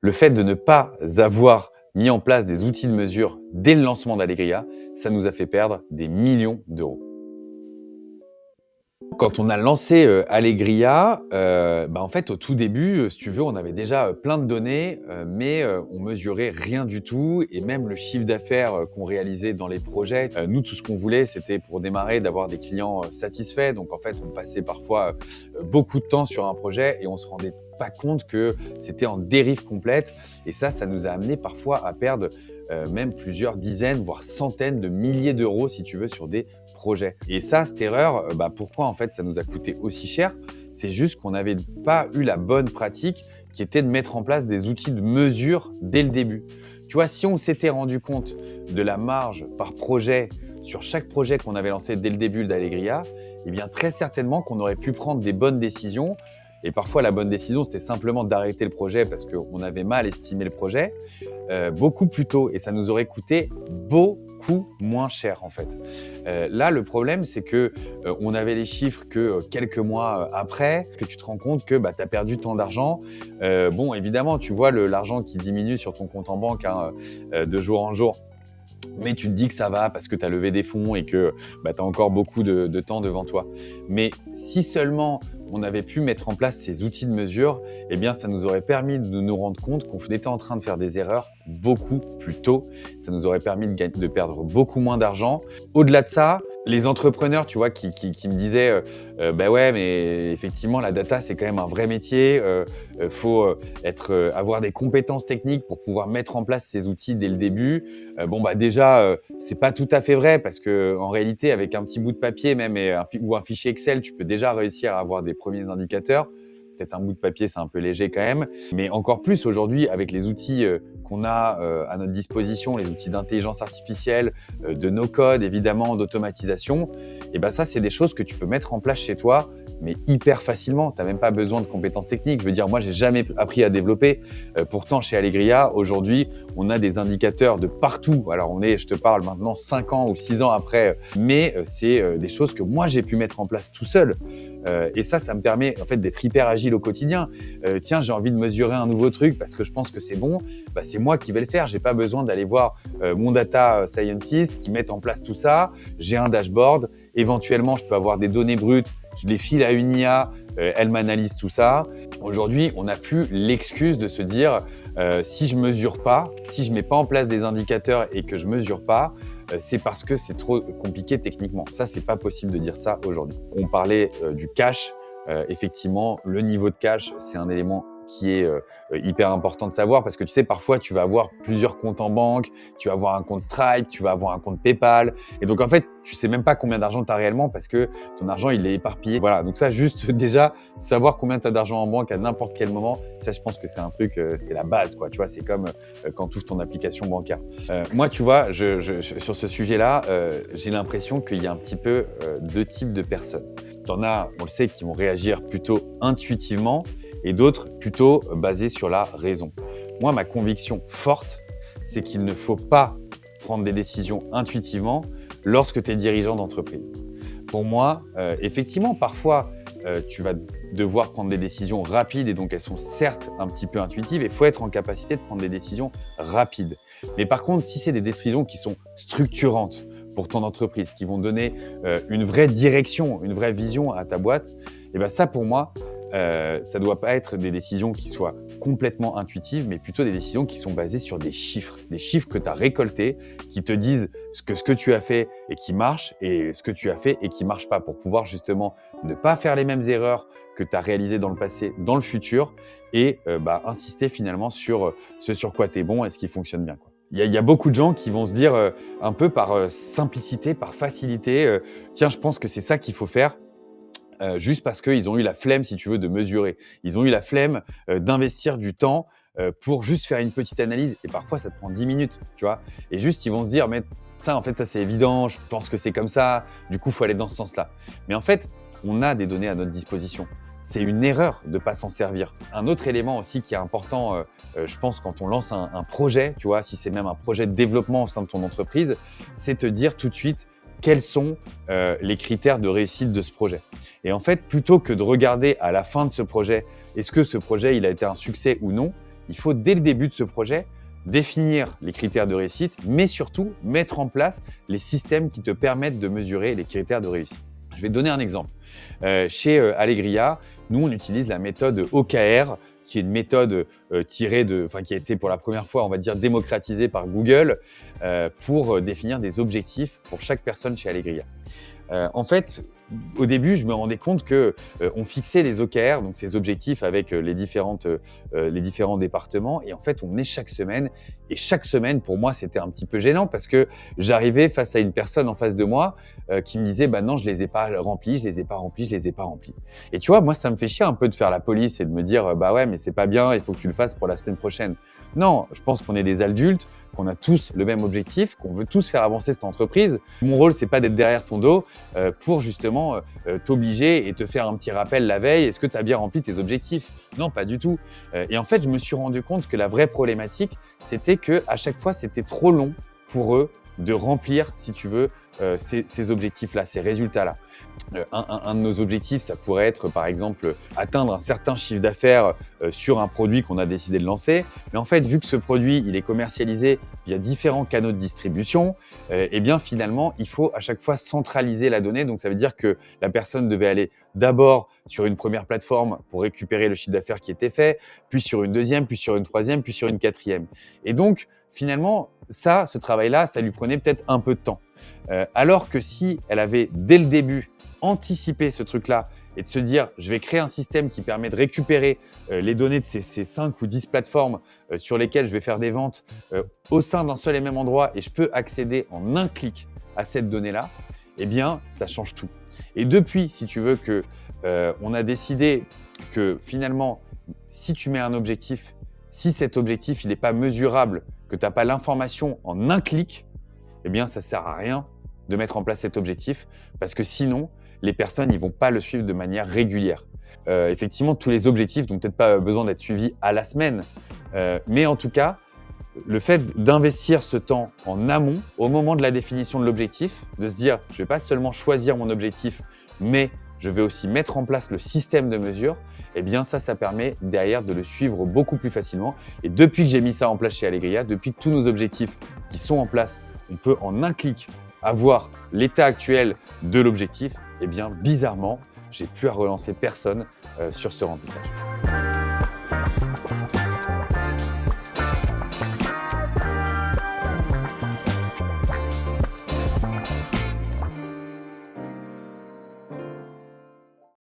Le fait de ne pas avoir mis en place des outils de mesure dès le lancement d'Allegria, ça nous a fait perdre des millions d'euros. Quand on a lancé, Allegria, en fait, au tout début, si tu veux, on avait déjà, plein de données, mais on mesurait rien du tout et même le chiffre d'affaires, qu'on réalisait dans les projets, nous, tout ce qu'on voulait, c'était pour démarrer d'avoir des clients, satisfaits. Donc en fait, on passait parfois, beaucoup de temps sur un projet et on se rendait pas compte que c'était en dérive complète et ça nous a amené parfois à perdre, même plusieurs dizaines, voire centaines de milliers d'euros, si tu veux, sur des projets. Et ça, cette erreur, pourquoi en fait ça nous a coûté aussi cher? C'est juste qu'on n'avait pas eu la bonne pratique qui était de mettre en place des outils de mesure dès le début. Tu vois, si on s'était rendu compte de la marge par projet sur chaque projet qu'on avait lancé dès le début d'Allegria, eh bien très certainement qu'on aurait pu prendre des bonnes décisions. Et parfois, la bonne décision, c'était simplement d'arrêter le projet parce qu'on avait mal estimé le projet beaucoup plus tôt et ça nous aurait coûté beaucoup moins cher en fait. Là, le problème, c'est que on avait les chiffres que quelques mois après, que tu te rends compte que tu as perdu tant d'argent. Bon, évidemment, tu vois l'argent qui diminue sur ton compte en banque hein, de jour en jour. Mais tu te dis que ça va parce que tu as levé des fonds et que tu as encore beaucoup de temps devant toi. Mais si seulement on avait pu mettre en place ces outils de mesure, eh bien, ça nous aurait permis de nous rendre compte qu'on était en train de faire des erreurs beaucoup plus tôt. Ça nous aurait permis de perdre beaucoup moins d'argent. Au-delà de ça, les entrepreneurs, tu vois, qui me disaient ouais, mais effectivement, la data, c'est quand même un vrai métier. Faut avoir des compétences techniques pour pouvoir mettre en place ces outils dès le début. Déjà, c'est pas tout à fait vrai parce que en réalité, avec un petit bout de papier même ou un fichier Excel, tu peux déjà réussir à avoir des premiers indicateurs. Peut-être un bout de papier, c'est un peu léger quand même. Mais encore plus aujourd'hui, avec les outils qu'on a à notre disposition, les outils d'intelligence artificielle, de no-code, évidemment, d'automatisation, et ça, c'est des choses que tu peux mettre en place chez toi, mais hyper facilement. Tu n'as même pas besoin de compétences techniques. Je veux dire, moi, j'ai jamais appris à développer. Pourtant, chez Allegria, aujourd'hui, on a des indicateurs de partout. Alors, je te parle maintenant 5 ans ou 6 ans après, mais c'est des choses que moi, j'ai pu mettre en place tout seul. Et ça me permet en fait d'être hyper agile au quotidien. Tiens, j'ai envie de mesurer un nouveau truc parce que je pense que c'est bon. C'est moi qui vais le faire. J'ai pas besoin d'aller voir mon data scientist qui met en place tout ça. J'ai un dashboard. Éventuellement, je peux avoir des données brutes. Je les file à une IA. Elle m'analyse tout ça. Aujourd'hui, on n'a plus l'excuse de se dire si je mesure pas, si je mets pas en place des indicateurs et que je mesure pas, c'est parce que c'est trop compliqué techniquement. Ça, c'est pas possible de dire ça aujourd'hui. On parlait du cash. Effectivement, le niveau de cash, c'est un élément qui est hyper important de savoir parce que tu sais, parfois, tu vas avoir plusieurs comptes en banque, tu vas avoir un compte Stripe, tu vas avoir un compte PayPal. Et donc, en fait, tu sais même pas combien d'argent tu as réellement parce que ton argent, il est éparpillé. Voilà, donc ça, juste déjà, savoir combien tu as d'argent en banque à n'importe quel moment, ça, je pense que c'est un truc, c'est la base, quoi. Tu vois, c'est comme quand tu ouvres ton application bancaire. Moi, tu vois, sur ce sujet-là, j'ai l'impression qu'il y a un petit peu deux types de personnes. Tu en as, on le sait, qui vont réagir plutôt intuitivement et d'autres plutôt basés sur la raison. Moi, ma conviction forte, c'est qu'il ne faut pas prendre des décisions intuitivement lorsque tu es dirigeant d'entreprise. Pour moi, effectivement, parfois, tu vas devoir prendre des décisions rapides et donc elles sont certes un petit peu intuitives et il faut être en capacité de prendre des décisions rapides. Mais par contre, si c'est des décisions qui sont structurantes pour ton entreprise, qui vont donner une vraie direction, une vraie vision à ta boîte, et ça pour moi, ça ne doit pas être des décisions qui soient complètement intuitives, mais plutôt des décisions qui sont basées sur des chiffres que tu as récoltés, qui te disent ce que tu as fait et qui marche, et ce que tu as fait et qui ne marche pas, pour pouvoir justement ne pas faire les mêmes erreurs que tu as réalisées dans le passé, dans le futur, et insister finalement sur ce sur quoi tu es bon et ce qui fonctionne bien, quoi. Il y a beaucoup de gens qui vont se dire un peu par simplicité, par facilité, tiens, je pense que c'est ça qu'il faut faire. Juste parce qu'ils ont eu la flemme, si tu veux, de mesurer. Ils ont eu la flemme d'investir du temps pour juste faire une petite analyse. Et parfois, ça te prend 10 minutes, tu vois. Et juste, ils vont se dire, mais ça, en fait, ça, c'est évident. Je pense que c'est comme ça. Du coup, il faut aller dans ce sens-là. Mais en fait, on a des données à notre disposition. C'est une erreur de ne pas s'en servir. Un autre élément aussi qui est important, je pense, quand on lance un projet, tu vois, si c'est même un projet de développement au sein de ton entreprise, c'est te dire tout de suite quels sont les critères de réussite de ce projet. Et en fait, plutôt que de regarder à la fin de ce projet, est-ce que ce projet il a été un succès ou non, il faut dès le début de ce projet définir les critères de réussite, mais surtout mettre en place les systèmes qui te permettent de mesurer les critères de réussite. Je vais te donner un exemple. Chez Allegria, nous, on utilise la méthode OKR, qui est une méthode qui a été pour la première fois, on va dire, démocratisée par Google pour définir des objectifs pour chaque personne chez Allegria. En fait, au début, je me rendais compte qu'on fixait les OKR, donc ces objectifs avec les différents départements. Et en fait, on venait chaque semaine. Et chaque semaine, pour moi, c'était un petit peu gênant parce que j'arrivais face à une personne en face de moi qui me disait « non, je ne les ai pas remplis, je ne les ai pas remplis, je ne les ai pas remplis ». Et tu vois, moi, ça me fait chier un peu de faire la police et de me dire « ouais, mais c'est pas bien, il faut que tu le fasses pour la semaine prochaine ». Non, je pense qu'on est des adultes, qu'on a tous le même objectif, qu'on veut tous faire avancer cette entreprise. Mon rôle, c'est pas d'être derrière ton dos pour justement t'obliger et te faire un petit rappel la veille. Est-ce que tu as bien rempli tes objectifs? Non, pas du tout. Et en fait, je me suis rendu compte que la vraie problématique, c'était qu'à chaque fois, c'était trop long pour eux de remplir, si tu veux, ces objectifs-là, ces résultats-là. Un de nos objectifs, ça pourrait être, par exemple, atteindre un certain chiffre d'affaires sur un produit qu'on a décidé de lancer. Mais en fait, vu que ce produit, il est commercialisé via différents canaux de distribution, eh bien, finalement, il faut à chaque fois centraliser la donnée. Donc, ça veut dire que la personne devait aller d'abord sur une première plateforme pour récupérer le chiffre d'affaires qui était fait, puis sur une deuxième, puis sur une troisième, puis sur une quatrième. Et donc, finalement, ce travail-là, ça lui prenait peut-être un peu de temps. Alors que si elle avait, dès le début, anticipé ce truc-là et de se dire « je vais créer un système qui permet de récupérer les données de ces 5 ou 10 plateformes sur lesquelles je vais faire des ventes au sein d'un seul et même endroit et je peux accéder en un clic à cette donnée-là », eh bien, ça change tout. Et depuis, si tu veux, on a décidé que finalement, si tu mets un objectif, si cet objectif n'est pas mesurable, que tu n'as pas l'information en un clic, eh bien, ça ne sert à rien de mettre en place cet objectif parce que sinon, les personnes ne vont pas le suivre de manière régulière. Effectivement, tous les objectifs n'ont peut-être pas besoin d'être suivis à la semaine, mais en tout cas, le fait d'investir ce temps en amont, au moment de la définition de l'objectif, de se dire « je ne vais pas seulement choisir mon objectif, mais je vais aussi mettre en place le système de mesure », eh bien ça permet derrière de le suivre beaucoup plus facilement. Et depuis que j'ai mis ça en place chez Allegria, depuis que tous nos objectifs qui sont en place, on peut en un clic avoir l'état actuel de l'objectif, eh bien bizarrement, j'ai plus à relancer personne sur ce remplissage.